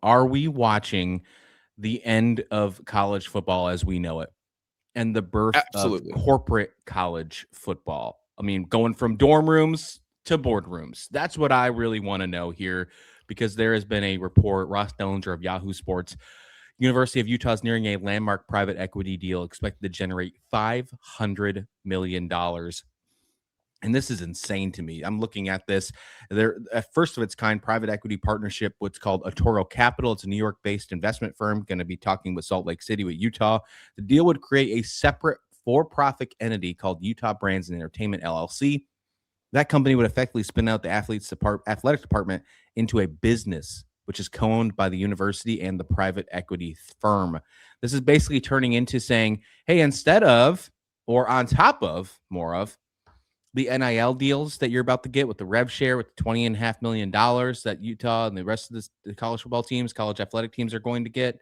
Are we watching the end of college football as we know it and the birth of Absolutely. corporate college football? I mean, going from dorm rooms to boardrooms. That's what I really want to know here because there has been a report, Ross Dellinger of Yahoo Sports, University of Utah is nearing a landmark private equity deal expected to generate $500 million. And this is insane to me. I'm looking at this. They're a first of its kind private equity partnership, what's called Atoro Capital. It's a New York based investment firm, going to be talking with Salt Lake City, with Utah. The deal would create a separate for profit entity called Utah Brands and Entertainment LLC. That company would effectively spin out the athletic department into a business, which is co-owned by the university and the private equity firm. This is basically turning into saying, hey, instead of or on top of more of the NIL deals that you're about to get with the rev share with $20.5 million that Utah and the rest of the college football teams, college athletic teams are going to get,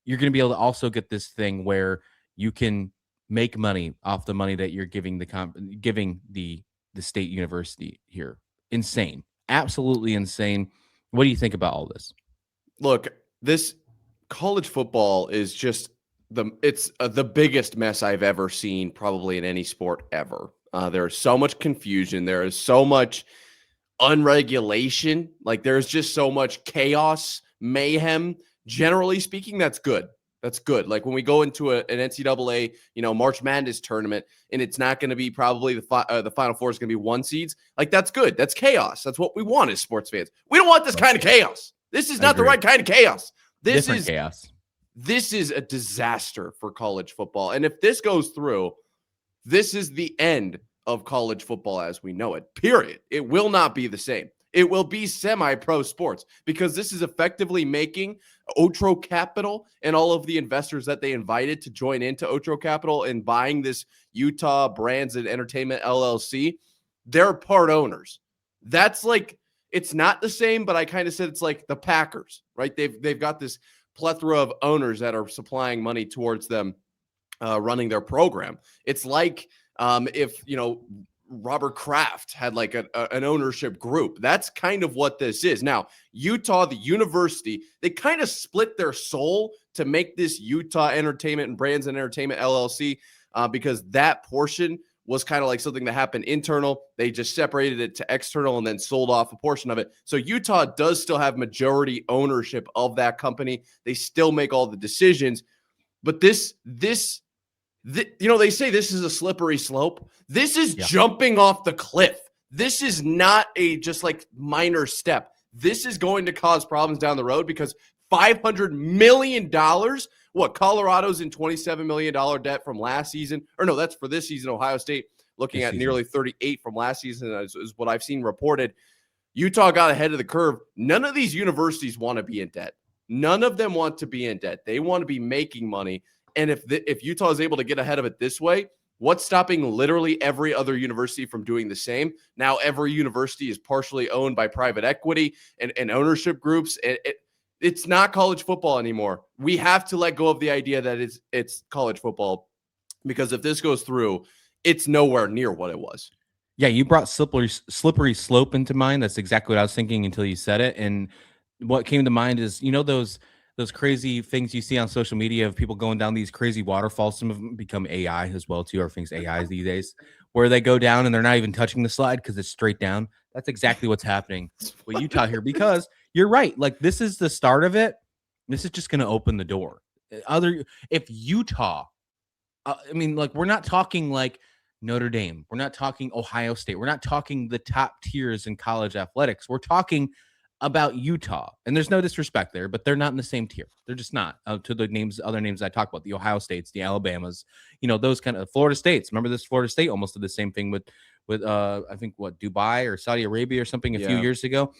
you're going to be able to also get this thing where you can make money off the money that you're giving the state university here. Insane. Absolutely insane. What do you think about all this? Look, this college football is just the biggest mess I've ever seen, probably in any sport ever. There is so much confusion. There is so much unregulation. Like there's just so much chaos, mayhem. Generally speaking, that's good. That's good. Like when we go into an NCAA, March Madness tournament, and it's not going to be probably the Final Four is going to be one seeds. Like that's good. That's chaos. That's what we want as sports fans. We don't want this kind of chaos. This is not the right kind of chaos. Different chaos. This is a disaster for college football. And if this goes through, this is the end of college football as we know it, period. It will not be the same. It will be semi-pro sports because this is effectively making Otro Capital and all of the investors that they invited to join into Otro Capital and buying this Utah Brands and Entertainment LLC. They're part owners. That's like, it's not the same, but I kind of said it's like the Packers, right? They've got this plethora of owners that are supplying money towards them running their program. It's like if, Robert Kraft had like an ownership group. That's kind of what this is. Now, Utah, the university, they kind of split their soul to make this Utah Entertainment and Brands and Entertainment LLC because that portion was kind of like something that happened internal. They just separated it to external and then sold off a portion of it. So Utah does still have majority ownership of that company. They still make all the decisions. But they say this is a slippery slope. This is jumping off the cliff. This is not a just like minor step. This is going to cause problems down the road because $500 million. What, Colorado's in $27 million debt from last season? Or no, that's for this season. Ohio State looking at nearly 38 from last season is what I've seen reported. Utah got ahead of the curve. None of these universities want to be in debt. None of them want to be in debt. They want to be making money. And if Utah is able to get ahead of it this way, what's stopping literally every other university from doing the same? Now every university is partially owned by private equity and ownership groups. It's not college football anymore. We have to let go of the idea that it's college football because if this goes through, it's nowhere near what it was. Yeah, you brought slippery slope into mind. That's exactly what I was thinking until you said it. And what came to mind is, those crazy things you see on social media of people going down these crazy waterfalls. Some of them become AI as well, too. Everything's AI these days, where they go down and they're not even touching the slide because it's straight down. That's exactly what's happening with Utah here because you're right. Like, this is the start of it. This is just going to open the door. If Utah, we're not talking like Notre Dame. We're not talking Ohio State. We're not talking the top tiers in college athletics. We're talking about Utah, and there's no disrespect there, but they're not in the same tier. They're just not to the other names I talk about, the Ohio States, the Alabamas, those kind of Florida States. Remember this Florida State almost did the same thing with I think Dubai or Saudi Arabia or something a few years ago.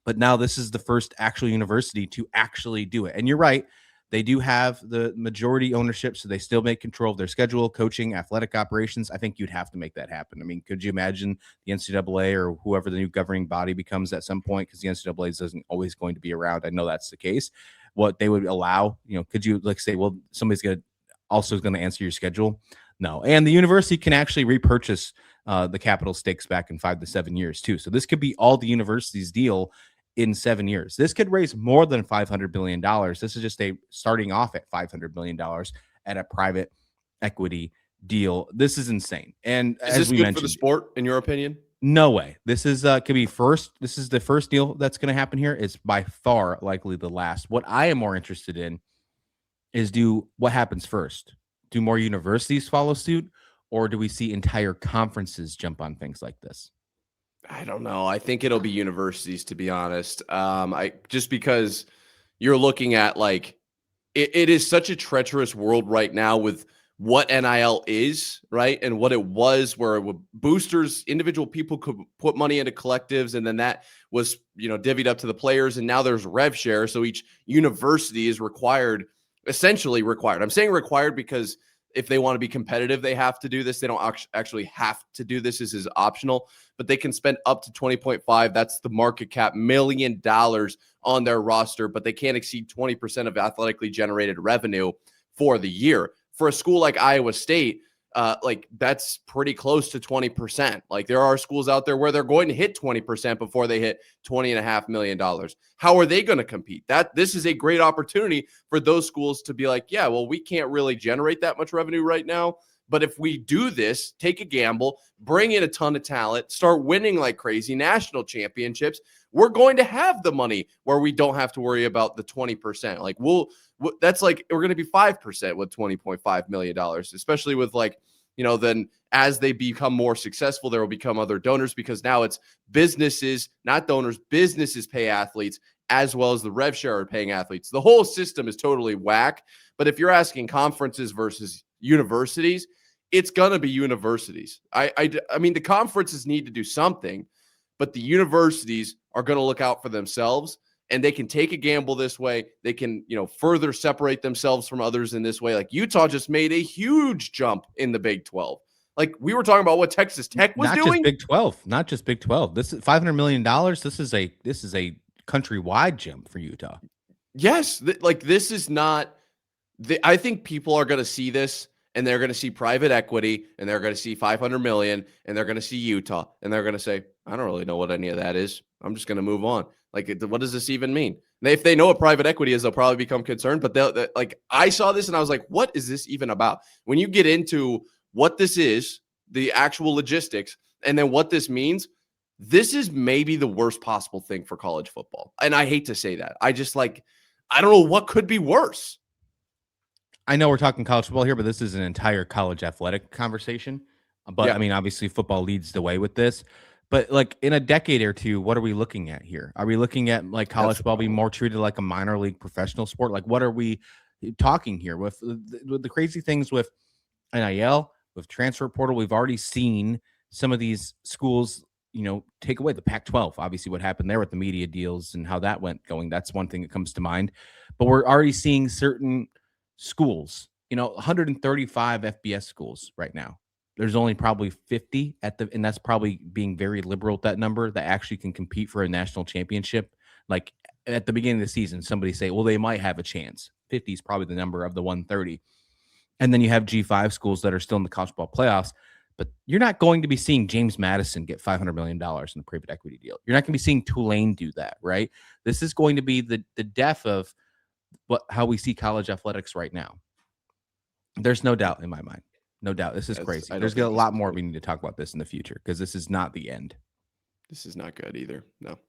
But now this is the first actual university to actually do it. And you're right. They do have the majority ownership, so they still make control of their schedule, coaching, athletic operations. I think you'd have to make that happen. I mean, could you imagine the NCAA or whoever the new governing body becomes at some point, because the NCAA isn't always going to be around. I know that's the case. What they would allow, could you say, well, somebody's going to answer your schedule? No. And the university can actually repurchase the capital stakes back in 5 to 7 years too. So this could be all the university's deal. in 7 years. This could raise more than $500 billion. This is just a starting off at $500 million at a private equity deal. This is insane. And Is as this we good for the mentioned, sport, in your opinion? no way. This is could be first. This is the first deal that's going to happen here. It's by far likely the last. What I am more interested in is what happens first? Do more universities follow suit, or do we see entire conferences jump on things like this? I don't know. I think it'll be universities, to be honest. I just because you're looking at like it is such a treacherous world right now with what NIL is, right? And what it was, where boosters, individual people could put money into collectives, and then that was, divvied up to the players. And now there's rev share. So each university is essentially required. I'm saying required because if they want to be competitive, they have to do this. They don't actually have to do this. This is optional, but they can spend up to 20.5. That's the market cap, $1 million on their roster, but they can't exceed 20% of athletically generated revenue for the year. For a school like Iowa State, like that's pretty close to 20%. Like there are schools out there where they're going to hit 20% before they hit $20.5 million. How are they going to compete? This is a great opportunity for those schools to be like, yeah, well, we can't really generate that much revenue right now. But if we do this, take a gamble, bring in a ton of talent, start winning like crazy national championships, we're going to have the money where we don't have to worry about the 20%. Like that's like, we're going to be 5% with $20.5 million, especially with like, then as they become more successful, there will become other donors, because now it's businesses, not donors, businesses pay athletes as well as the rev share are paying athletes. The whole system is totally whack. But if you're asking conferences versus universities, it's going to be universities. I mean, the conferences need to do something, but the universities are going to look out for themselves, and they can take a gamble this way. They can, further separate themselves from others in this way. Like Utah just made a huge jump in the Big 12. Like we were talking about what Texas Tech was Not doing. just Big 12, not just Big 12. This is $500 million. This is a countrywide jump for Utah. Yes, this is not. I think people are going to see this, and they're going to see private equity, and they're going to see 500 million, and they're going to see Utah, and they're going to say, I don't really know what any of that is. I'm just going to move on. Like, what does this even mean? And if they know what private equity is, they'll probably become concerned. But like, I saw this and I was like, what is this even about? When you get into what this is, the actual logistics, and then what this means, this is maybe the worst possible thing for college football. And I hate to say that. I don't know what could be worse. I know we're talking college football here, but this is an entire college athletic conversation. But Yeah. I mean, obviously, football leads the way with this. But like in a decade or two, what are we looking at here? Are we looking at like college football being more treated like a minor league professional sport? Like, what are we talking here with the crazy things with NIL, with transfer portal? We've already seen some of these schools, take away the Pac-12. Obviously, what happened there with the media deals and how that went going. That's one thing that comes to mind. But we're already seeing certain schools, 135 FBS schools right now. There's only probably 50 and that's probably being very liberal with that number, that actually can compete for a national championship. Like at the beginning of the season, somebody say, well, they might have a chance. 50 is probably the number of the 130. And then you have G5 schools that are still in the college football playoffs, but you're not going to be seeing James Madison get $500 million in a private equity deal. You're not going to be seeing Tulane do that, right? This is going to be the death of how we see college athletics right now. There's no doubt in my mind. No doubt. This is crazy. There's a lot more we need to talk about this in the future, because this is not the end. This is not good either. No.